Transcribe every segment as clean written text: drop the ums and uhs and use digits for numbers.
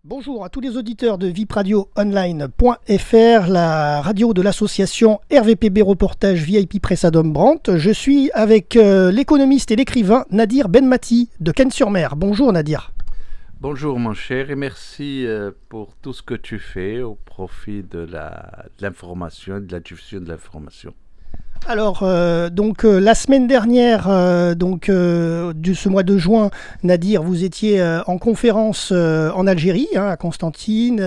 Bonjour à tous les auditeurs de vipradioonline.fr, la radio de l'association RVPB Reportage VIP Pressadom Brandt. Je suis avec l'économiste et l'écrivain Nadir Benmati de Cannes-sur-Mer. Bonjour Nadir. Bonjour mon cher et merci pour tout ce que tu fais au profit de l'information et de la diffusion de l'information. Alors, la semaine dernière, de ce mois de juin, Nadir, vous étiez en conférence en Algérie, à Constantine,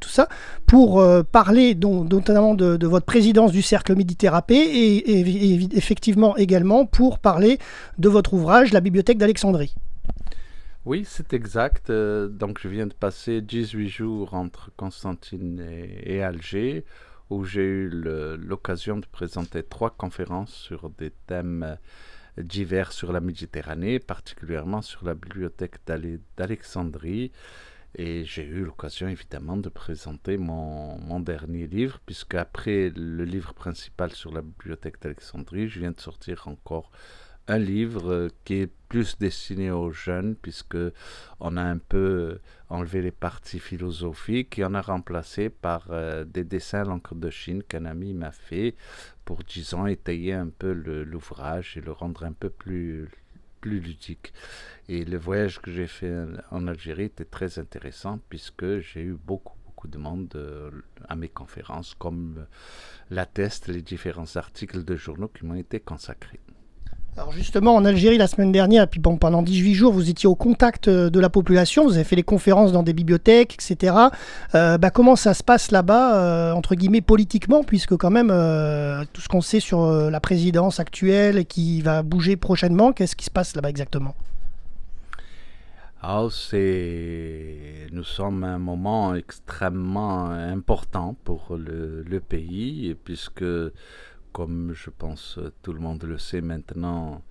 tout ça, pour parler notamment de votre présidence du Cercle Méditerranée et effectivement également pour parler de votre ouvrage, La Bibliothèque d'Alexandrie. Oui, c'est exact. Donc, je viens de passer 18 jours entre Constantine et Alger, où j'ai eu l'occasion de présenter 3 conférences sur des thèmes divers sur la Méditerranée, particulièrement sur la bibliothèque d'Alexandrie. Et j'ai eu l'occasion évidemment de présenter mon dernier livre, puisque après le livre principal sur la bibliothèque d'Alexandrie, je viens de sortir encore un livre qui est plus destiné aux jeunes, puisque on a un peu enlevé les parties philosophiques et on a remplacé par des dessins à l'encre de Chine qu'un ami m'a fait pour, disons, étayer un peu l'ouvrage et le rendre un peu plus ludique. Et le voyage que j'ai fait en Algérie était très intéressant, puisque j'ai eu beaucoup de monde à mes conférences, comme l'attestent les différents articles de journaux qui m'ont été consacrés. Alors justement, en Algérie, la semaine dernière, puis pendant 18 jours, vous étiez au contact de la population, vous avez fait des conférences dans des bibliothèques, etc. Comment ça se passe là-bas, entre guillemets, politiquement, puisque quand même, tout ce qu'on sait sur la présidence actuelle qui va bouger prochainement, qu'est-ce qui se passe là-bas exactement ? Nous sommes à un moment extrêmement important pour le pays, puisque, comme je pense tout le monde le sait maintenant,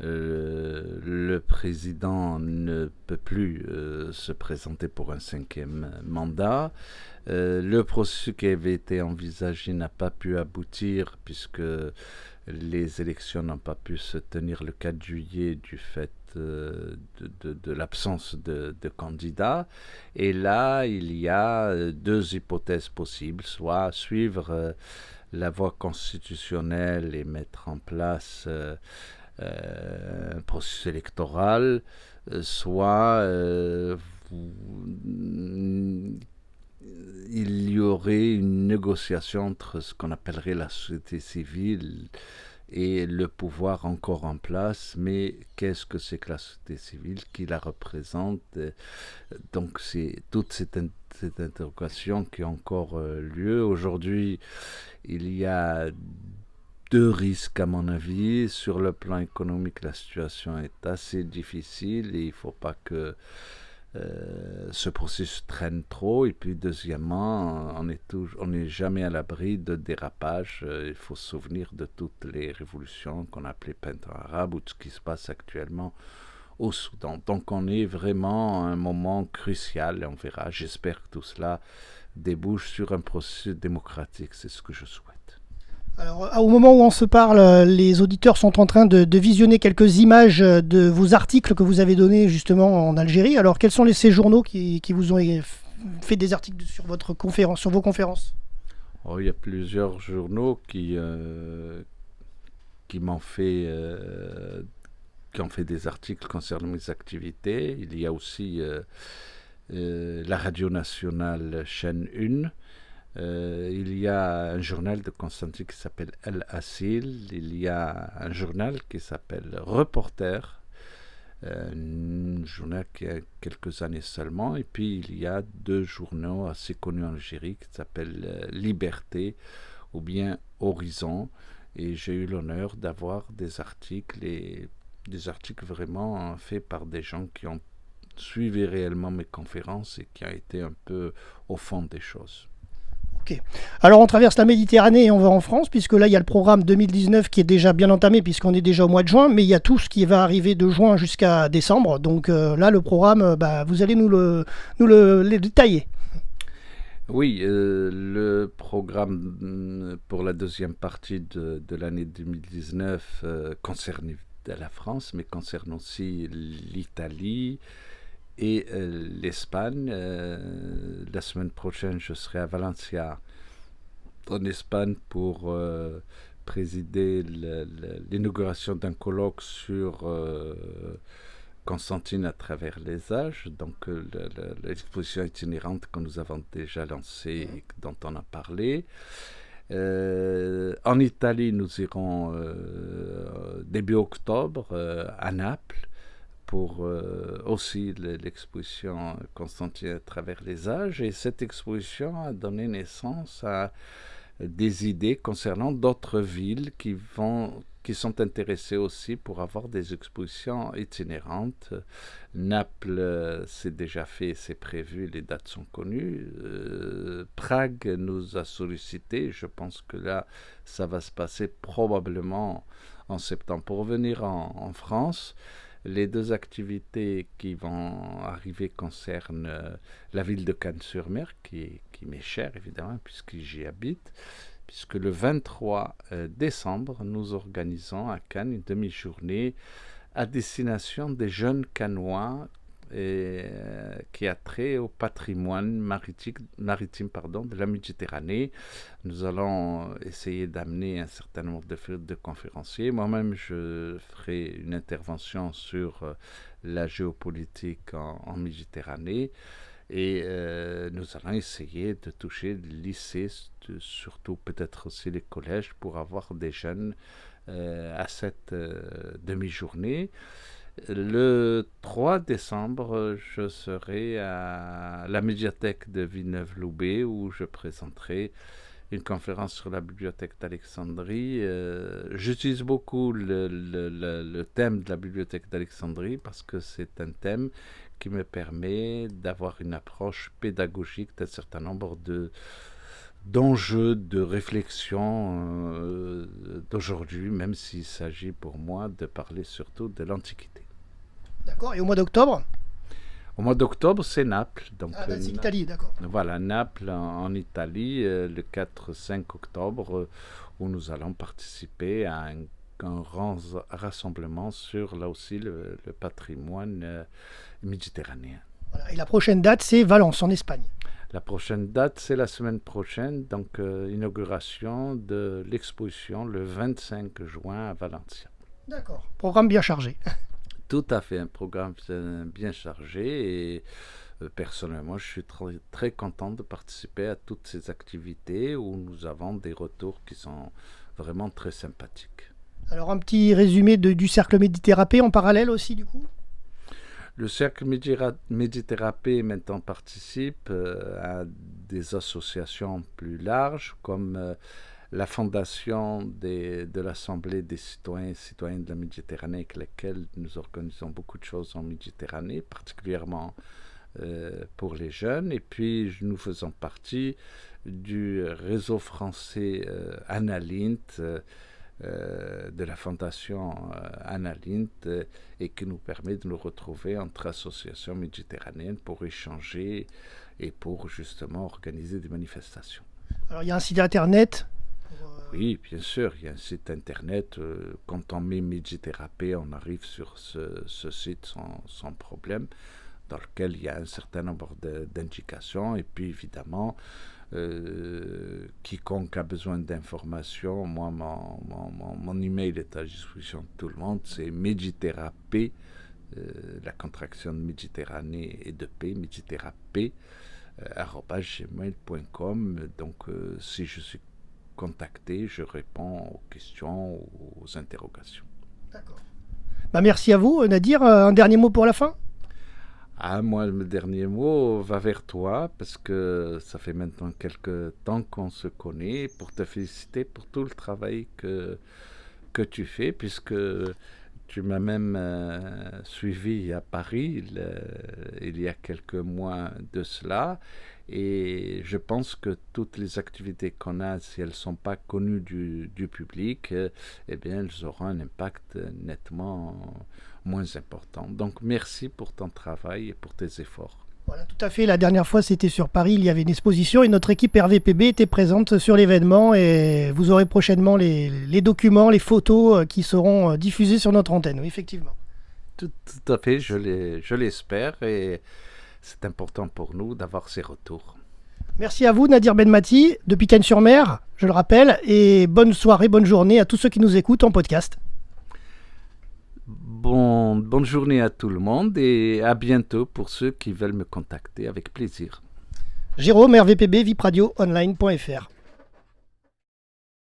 le président ne peut plus se présenter pour un 5e mandat. Le processus qui avait été envisagé n'a pas pu aboutir, puisque les élections n'ont pas pu se tenir le 4 juillet du fait de l'absence de candidats. Et là, il y a 2 hypothèses possibles, soit suivre la voie constitutionnelle et mettre en place un processus électoral, soit il y aurait une négociation entre ce qu'on appellerait la société civile et le pouvoir encore en place. Mais qu'est-ce que c'est que la société civile, qui la représente? Donc c'est toute cette interrogation qui a encore lieu. Aujourd'hui, il y a 2 risques à mon avis. Sur le plan économique, la situation est assez difficile et il ne faut pas que ce processus traîne trop. Et puis deuxièmement, on n'est jamais à l'abri de dérapages. Il faut se souvenir de toutes les révolutions qu'on appelait printemps arabe ou de ce qui se passe actuellement au Soudan. Donc on est vraiment à un moment crucial et on verra. J'espère que tout cela débouche sur un processus démocratique, c'est ce que je souhaite. Alors, au moment où on se parle, les auditeurs sont en train de visionner quelques images de vos articles que vous avez donnés justement en Algérie. Alors, quels sont ces journaux qui vous ont fait des articles sur vos conférences ? Il y a plusieurs journaux qui m'ont fait qui ont fait des articles concernant mes activités. Il y a aussi la radio nationale chaîne 1. Il y a un journal de Constantine qui s'appelle El Assil. Il y a un journal qui s'appelle Reporter, un journal qui a quelques années seulement. Et puis il y a 2 journaux assez connus en Algérie qui s'appellent Liberté ou bien Horizon. Et j'ai eu l'honneur d'avoir des articles vraiment faits par des gens qui ont suivi réellement mes conférences et qui ont été un peu au fond des choses. Ok. Alors on traverse la Méditerranée et on va en France, puisque là il y a le programme 2019 qui est déjà bien entamé, puisqu'on est déjà au mois de juin, mais il y a tout ce qui va arriver de juin jusqu'à décembre. Donc là le programme, vous allez nous le détailler. Oui, le programme pour la deuxième partie de l'année 2019 concerne la France, mais concerne aussi l'Italie et l'Espagne. La semaine prochaine, je serai à Valencia, en Espagne, pour présider l'inauguration d'un colloque sur Constantine à travers les âges, donc l'exposition itinérante que nous avons déjà lancée et dont on a parlé. En Italie, nous irons début octobre à Naples pour aussi l'exposition Constantine à travers les âges. Et cette exposition a donné naissance à des idées concernant d'autres villes qui sont intéressées aussi pour avoir des expositions itinérantes. Naples, c'est déjà fait, c'est prévu, les dates sont connues. Prague nous a sollicité, je pense que là, ça va se passer probablement en septembre. Pour revenir en France, les deux activités qui vont arriver concernent la ville de Cannes-sur-Mer, qui m'est chère évidemment, puisque j'y habite, puisque le 23 décembre, nous organisons à Cannes une demi-journée à destination des jeunes Cannois qui a trait au patrimoine maritime de la Méditerranée. Nous allons essayer d'amener un certain nombre de conférenciers. Moi-même, je ferai une intervention sur la géopolitique en Méditerranée. Et nous allons essayer de toucher les lycées, surtout peut-être aussi les collèges, pour avoir des jeunes à cette demi-journée. Le 3 décembre, je serai à la médiathèque de Villeneuve-Loubet où je présenterai une conférence sur la bibliothèque d'Alexandrie. J'utilise beaucoup le thème de la bibliothèque d'Alexandrie parce que c'est un thème qui me permet d'avoir une approche pédagogique d'un certain nombre d'enjeux, de réflexion d'aujourd'hui, même s'il s'agit pour moi de parler surtout de l'Antiquité. D'accord, et au mois d'octobre ? Au mois d'octobre, c'est Naples. Donc, c'est l'Italie, d'accord. Voilà, Naples en Italie, le 4-5 octobre, où nous allons participer à un grand rassemblement sur, là aussi, le patrimoine méditerranéen. Voilà, et la prochaine date, c'est Valence, en Espagne. La prochaine date, c'est la semaine prochaine, donc inauguration de l'exposition le 25 juin à Valencia. D'accord, programme bien chargé. Tout à fait, un programme bien chargé et personnellement, je suis très, très content de participer à toutes ces activités où nous avons des retours qui sont vraiment très sympathiques. Alors un petit résumé du cercle Méditerranée en parallèle aussi du coup ? Le cercle Méditerranée maintenant participe à des associations plus larges comme la fondation de l'Assemblée des citoyens et citoyennes de la Méditerranée avec laquelle nous organisons beaucoup de choses en Méditerranée, particulièrement pour les jeunes. Et puis nous faisons partie du réseau français Annalint, de la fondation Annalint et qui nous permet de nous retrouver entre associations méditerranéennes pour échanger et pour justement organiser des manifestations. Alors il y a un site internet. Oui, bien sûr, il y a un site internet. Quand on met Méditerranée, on arrive sur ce site sans problème, dans lequel il y a un certain nombre d'indications. Et puis évidemment, quiconque a besoin d'informations, moi, mon email est à disposition de tout le monde. C'est Méditerranée, la contraction de Méditerranée et de paix, Méditerranée, @gmail.com. Donc, si je suis contacté, je réponds aux questions, aux interrogations. D'accord. Merci à vous, Nadir. Un dernier mot pour la fin ? Moi, le dernier mot va vers toi, parce que ça fait maintenant quelques temps qu'on se connaît, pour te féliciter pour tout le travail que tu fais, puisque tu m'as même suivi à Paris il y a quelques mois de cela. Et je pense que toutes les activités qu'on a, si elles ne sont pas connues du public, eh bien, elles auront un impact nettement moins important. Donc, merci pour ton travail et pour tes efforts. Voilà, tout à fait. La dernière fois, c'était sur Paris. Il y avait une exposition et notre équipe RVPB était présente sur l'événement. Et vous aurez prochainement les documents, les photos qui seront diffusés sur notre antenne. Oui, effectivement. Tout à fait, je l'espère et c'est important pour nous d'avoir ces retours. Merci à vous, Nadir Benmati, depuis Cagnes-sur-Mer, je le rappelle, et bonne soirée, bonne journée à tous ceux qui nous écoutent en podcast. Bonne journée à tout le monde et à bientôt pour ceux qui veulent me contacter avec plaisir. Jérôme, RVPB, vipradioonline.fr.